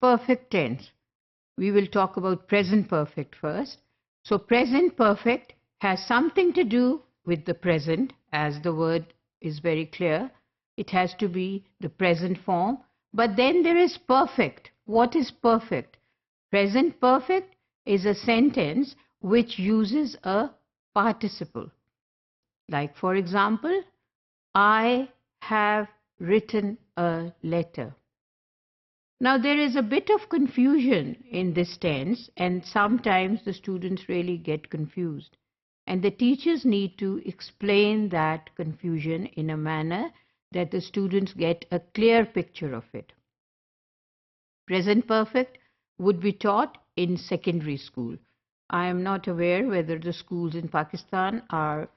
perfect tense. We will talk about present perfect first. So present perfect has something to do with the present, as the word is very clear. It has to be the present form. But then there is perfect. What is perfect? Present perfect is a sentence which uses a participle. Like, for example, I have written a letter. Now, there is a bit of confusion in this tense, and sometimes the students really get confused. And the teachers need to explain that confusion in a manner that the students get a clear picture of it. Present perfect would be taught in secondary school. I am not aware whether the schools in Pakistan are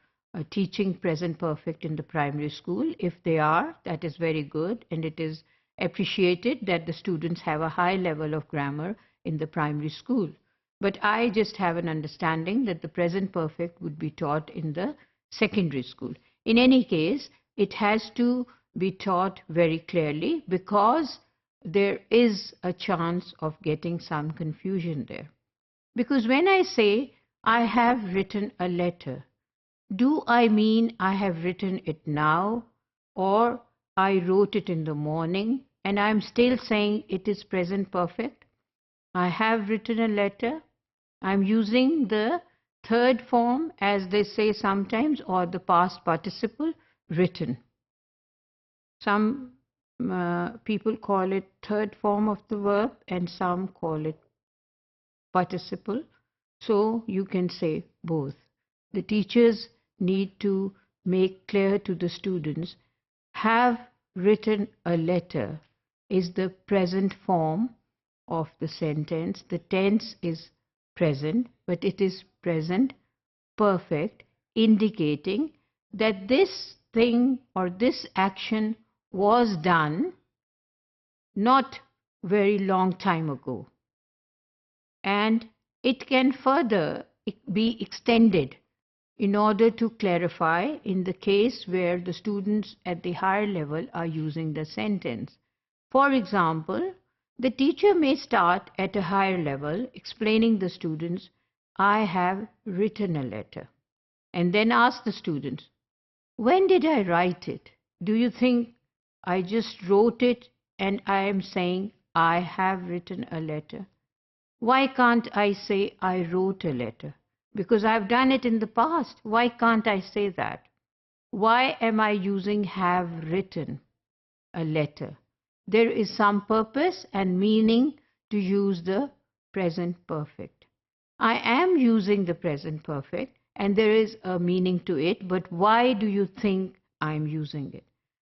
teaching present perfect in the primary school. If they are, that is very good, and it is appreciated that the students have a high level of grammar in the primary school. But I just have an understanding that the present perfect would be taught in the secondary school. In any case, it has to be taught very clearly because there is a chance of getting some confusion there. Because when I say, I have written a letter, do I mean I have written it now, or I wrote it in the morning and I'm still saying it is present perfect? I have written a letter. I'm using the third form, as they say sometimes, or the past participle, written. Some people call it third form of the verb and some call it participle. So you can say both. The teachers need to make clear to the students, have written a letter is the present form of the sentence. The tense is present, but it is present perfect, indicating that this thing or this action was done not very long time ago. And it can further be extended in order to clarify in the case where the students at the higher level are using the sentence. For example, the teacher may start at a higher level explaining the students, I have written a letter, and then ask the students, when did I write it? Do you think I just wrote it and I am saying I have written a letter? Why can't I say I wrote a letter? Because I've done it in the past. Why can't I say that? Why am I using have written a letter? There is some purpose and meaning to use the present perfect. I am using the present perfect and there is a meaning to it, but why do you think I'm using it?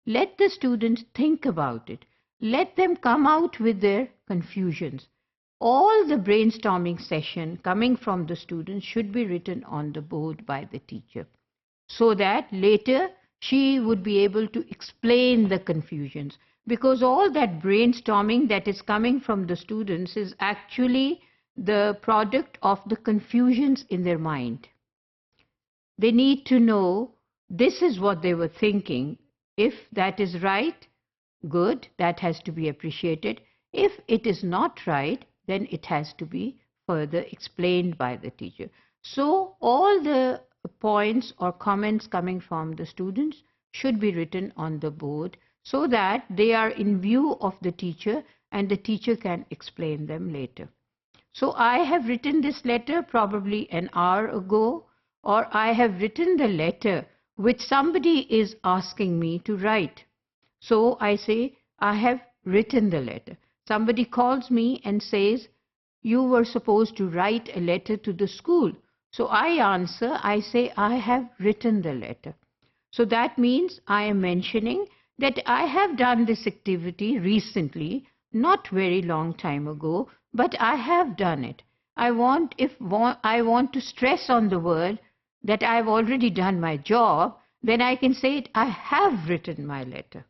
Let the students think about it. Let them come out with their confusions. All the brainstorming session coming from the students should be written on the board by the teacher, so that later she would be able to explain the confusions. Because all that brainstorming that is coming from the students is actually the product of the confusions in their mind. They need to know this is what they were thinking. If that is right, good, that has to be appreciated. If it is not right, then it has to be further explained by the teacher. So all the points or comments coming from the students should be written on the board so that they are in view of the teacher and the teacher can explain them later. So I have written this letter probably an hour ago, or I have written the letter which somebody is asking me to write. So I say, I have written the letter. Somebody calls me and says, you were supposed to write a letter to the school. So I answer, I say, I have written the letter. So that means I am mentioning that I have done this activity recently, not very long time ago, but I have done it. I want to stress on the word that I have already done my job, then I can say it, I have written my letter.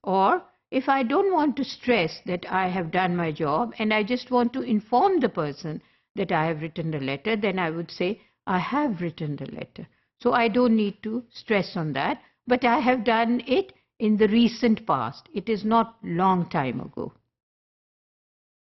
Or if I don't want to stress that I have done my job and I just want to inform the person that I have written the letter, then I would say, I have written the letter. So I don't need to stress on that, but I have done it in the recent past. It is not long time ago.